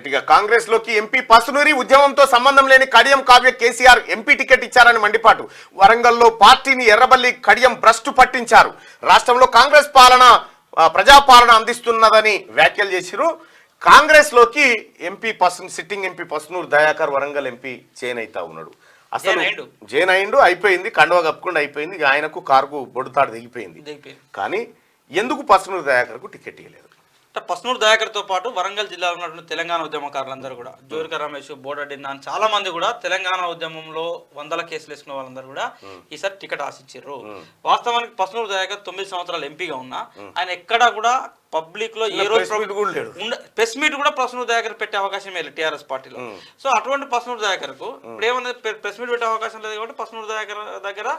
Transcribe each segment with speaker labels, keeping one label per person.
Speaker 1: Right గా కాంగ్రెస్ లోకి MP Pasunuri ఉద్యమంతో సంబంధం లేని కడియం కావ్య కేసీఆర్ ఎంపీ టికెట్ ఇచ్చారని మండిపాటు. వరంగల్లో పార్టీని ఎర్రబల్లి కడియం భ్రష్టు పట్టించారు. రాష్ట్రంలో కాంగ్రెస్ పాలన ప్రజాపాలన అందిస్తున్నదని వ్యాఖ్యలు చేసిరు. కాంగ్రెస్ లోకి MP sitting MP Pasunuri Dayakar Warangal MP చేనైతా ఉన్నాడు. అసలు జైన్ అయిండు, అయిపోయింది, కండువా కప్పుకుండా అయిపోయింది. ఆయనకు కారుకు బొడుతాడు దిగిపోయింది. కానీ ఎందుకు పసునూరు దయాకర్కు టికెట్ ఇవ్వలేదు?
Speaker 2: పసునూరు దయాకర్తో పాటు వరంగల్ జిల్లాలో ఉన్నటువంటి తెలంగాణ ఉద్యమకారులందరూ కూడా జోరిక రమేష్, బోడడ్డి నాన్ చాలా మంది కూడా తెలంగాణ ఉద్యమంలో వందల కేసులు వేసుకున్న వాళ్ళందరూ కూడా ఈసారి టికెట్ ఆశించారు. వాస్తవానికి పసునూరు దయాకర్ 9 సంవత్సరాలు ఎంపీగా ఉన్నా ఆయన ఎక్కడా కూడా పబ్లిక్ లో ఏ రోజు ప్రెస్ మీట్ కూడా పసునూరు దయాకర్ పెట్టే అవకాశం లేదు టీఆర్ఎస్ పార్టీలో. సో అటువంటి పసునూరు దయాకర్ కు ఇప్పుడు ఏమన్నా ప్రెస్ మీట్ పెట్టే అవకాశం లేదు కాబట్టి పసునూరు దయాకర్ దగ్గర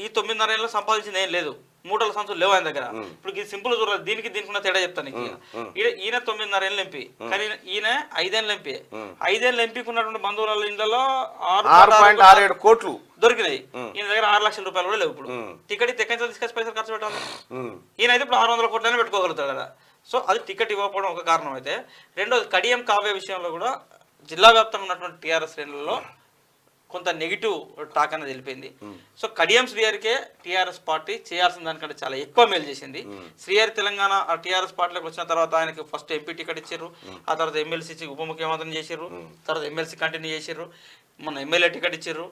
Speaker 2: ఈ 9.5 ఏళ్ళు సంపాదించింది ఏం లేదు, మూటల సంచులు లేవు ఆయన దగ్గర. ఇప్పుడు సింపుల్ చూడాలి, దీనికి ఉన్న తేడా చెప్తాను. ఈయన 9.5 ఏళ్ళు ఎంపీ, కానీ ఈయన 5 ఏళ్ళు ఎంపీ. 5 ఏళ్ళు ఎంపీకి ఉన్నటువంటి బంధువుల ఇళ్లలో 6.67 కోట్లు దొరికినాయి. ఈయన దగ్గర 6 లక్షల రూపాయలు కూడా లేవు. ఇప్పుడు టికెట్ ఎక్కడి నుంచి తీసుకొచ్చి పైసలు ఖర్చు పెట్టాలి? ఈయన అయితే ఇప్పుడు 600 కోట్లనే పెట్టుకోగలుగుతాడు కదా. సో అది టికెట్ ఇవ్వకపోవడం ఒక కారణం అయితే, రెండోది కడియం కావ్య విషయంలో కూడా జిల్లా వ్యాప్తంగా ఉన్నటువంటి టీఆర్ఎస్ శ్రేణులలో కొంత నెగిటివ్ టాక్ అనేది వెళ్ళిపోయింది. సో కడియం శ్రీహరికే టీఆర్ఎస్ పార్టీ చేయాల్సిన దానికంటే చాలా ఎక్కువ మేలు చేసింది. శ్రీహరి తెలంగాణ టీఆర్ఎస్ పార్టీలోకి వచ్చిన తర్వాత ఆయనకి ఫస్ట్ ఎంపీ టికెట్ ఇచ్చారు, ఆ తర్వాత ఎమ్మెల్సీ ఉప ముఖ్యమంత్రిని చేశారు, తర్వాత ఎమ్మెల్సీ కంటిన్యూ చేశారు, మన ఎమ్మెల్యే టికెట్ ఇచ్చారు.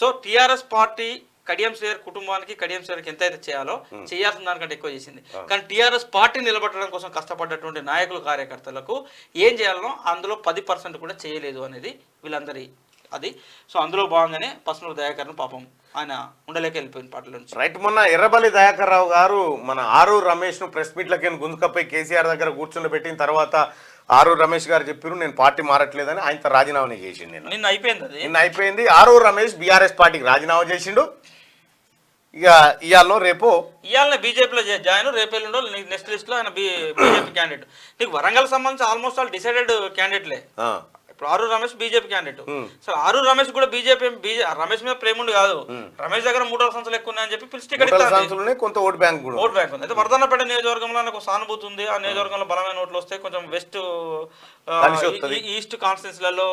Speaker 2: So TRS party Kadiyam Srihari కుటుంబానికి, కడియం శ్రీహరికి ఎంత అయితే చేయాలో చేయాల్సిన దానికంటే ఎక్కువ చేసింది. కానీ టీఆర్ఎస్ పార్టీ నిలబెట్టడం కోసం కష్టపడ్డటువంటి నాయకులు, కార్యకర్తలకు ఏం చేయాలనో అందులో 10% కూడా చేయలేదు అనేది వీళ్ళందరి అది. సో అందులో భాగంగానే పసునూరు దయాకర్ను పాపం ఆయన ఉండలేక వెళ్ళిపోయిన పార్టీల నుంచి.
Speaker 1: రైట్, మొన్న ఎర్రబల్లి దయాకర్ రావు గారు మన ఆరూరు రమేష్ ను ప్రెస్ మీట్లకి గుంజుకపోయి కేసీఆర్ దగ్గర కూర్చుండబెట్టిన తర్వాత ఆరూరు రమేష్ గారు చెప్పారు నేను పార్టీ మారట్లేదని. ఆయనతో రాజీనామా చేసిండు.
Speaker 2: నిన్న
Speaker 1: అయిపోయింది. ఆరూరు రమేష్ బీఆర్ఎస్ పార్టీకి రాజీనామా చేసిండు. ఇక ఇవాళ రేపు
Speaker 2: బీజేపీలో జాయిన్, రేపు ఎల్లుండో నెక్స్ట్ లిస్ట్ లో ఆయన బీజేపీ క్యాండిడేట్. నీకు వరంగల్ సంబంధించి ఆల్మోస్ట్ ఆల్ డిసైడెడ్ క్యాండిడేట్లే. Aruri Ramesh BJP candidate. So Aruri Ramesh కూడా బీజేపీ రమేష్ మీద ప్రేమ ఉండి కాదు, రమేష్ దగ్గర 3 సంవత్సరాలు ఎక్కువ ఉన్నాయని చెప్పి పిలిచి టికెట్
Speaker 1: కొంత ఓట్ బ్యాంక్
Speaker 2: ఉంది. అయితే వర్ధన్నపేట నియోజకవర్గంలో నాకు సానుభూతి ఉంది. ఆ నియోజకవర్గంలో బలమైన ఓట్లు వస్తాయి. కొంచెం వెస్ట్ ఈస్ట్ కాన్స్టిట్యూన్సీలలో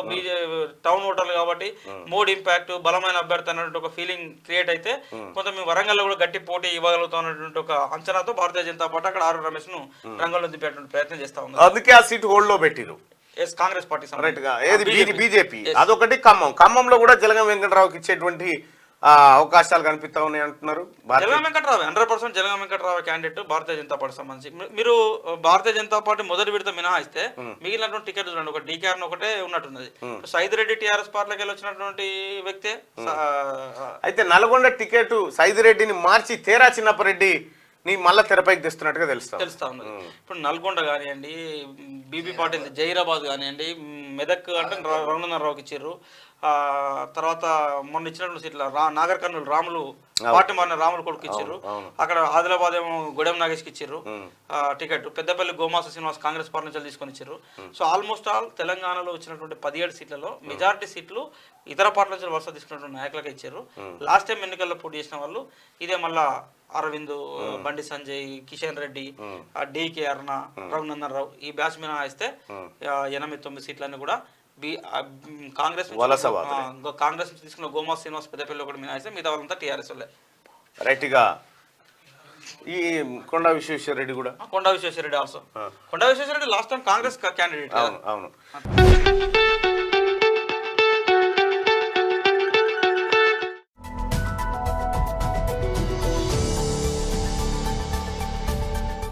Speaker 2: టౌన్ ఓటర్లు కాబట్టి మోడ్ ఇంపాక్ట్, బలమైన అభ్యర్థి అన్నటువంటి ఒక ఫీలింగ్ క్రియేట్ అయితే కొంత మేము వరంగల్లో కూడా గట్టి పోటీ ఇవ్వగలుగుతాం అన్నటువంటి ఒక అంచనాతో భారతీయ జనతా పార్టీ అక్కడ ఆరూరు రమేష్ ను రంగంలో దింపేటువంటి ప్రయత్నం చేస్తా ఉంది.
Speaker 1: అందుకే ఆ సీట్ హోల్డ్ లో పెట్టిరు
Speaker 2: కాంగ్రెస్ పార్టీ
Speaker 1: బీజేపీ. అదొకటి ఖమ్మంలో కూడా జలగం వెంకటరావుకి ఇచ్చేటువంటి అవకాశాలు కనిపిస్తా ఉన్నాయి అంటున్నారు.
Speaker 2: జలగం వెంకటరావు 100% జలగం వెంకటరావు క్యాండిడేట్ భారతీయ జనతా పార్టీ సంబంధించి. మీరు భారతీయ జనతా పార్టీ మొదటి విడత మినహాయిస్తే మిగిలినటువంటి టికెట్ చూడండి, ఒక డీకేఆర్ ఒకటే ఉన్నట్టున్నది. సైదిరెడ్డి టీఆర్ఎస్ పార్టీలోకి వెళ్ళి వచ్చినటువంటి వ్యక్తే.
Speaker 1: అయితే నల్గొండ టికెట్ సైదిరెడ్డిని మార్చి తేరా చిన్నపరెడ్డి నీ మళ్ళీ తెరపైకి తెస్తున్నట్టుగా తెలుస్తా
Speaker 2: ఉన్నది. ఇప్పుడు నల్గొండ కానివ్వండి, బీబీ పాటిల్ జైరాబాద్ కానివ్వండి, మెదక్ అంటే రఘునందనరావుకి ఇచ్చారు. తర్వాత మొన్న ఇచ్చినటువంటి సీట్ల నాగర్ కర్నూలు రాములు పార్టీ మారిన రాములు కొడుకు ఇచ్చారు. అక్కడ ఆదిలాబాద్ ఏమో గొడెం నాగేష్కి ఇచ్చారు టికెట్. పెద్దపల్లి గోమాస శ్రీనివాస్ కాంగ్రెస్ పార్టీ నుంచి తీసుకొని ఇచ్చారు. సో ఆల్మోస్ట్ ఆల్ తెలంగాణలో వచ్చినటువంటి 17 సీట్లలో మెజారిటీ సీట్లు ఇతర పార్టీల నుంచి వరుస తీసుకున్నటువంటి నాయకులకు ఇచ్చారు. లాస్ట్ టైం ఎన్నికల్లో పోటీ చేసిన వాళ్ళు ఇదే మళ్ళా అరవింద్, బండి సంజయ్, కిషన్ రెడ్డి, డికే అరుణ, రఘునందన్ రావు ఈ బ్యాచ్ మినహాయిస్తే 89 సీట్లన్నీ కూడా కాంగ్రెస్ నుంచి తీసుకున్న గోమా శ్రీనివాస్ పెద్దపల్లి ఒకటి మినహాయిస్తే మిగతా వాళ్ళంతా టీఆర్ఎస్ వాళ్ళే.
Speaker 1: రైట్గా ఈ కొండా విశ్వేశ్వరరెడ్డి కూడా
Speaker 2: కొండా విశ్వేశ్వరరెడ్డి ఆల్సో. కొండా Vishweshwar Reddy last time Congress candidate.
Speaker 1: అవును.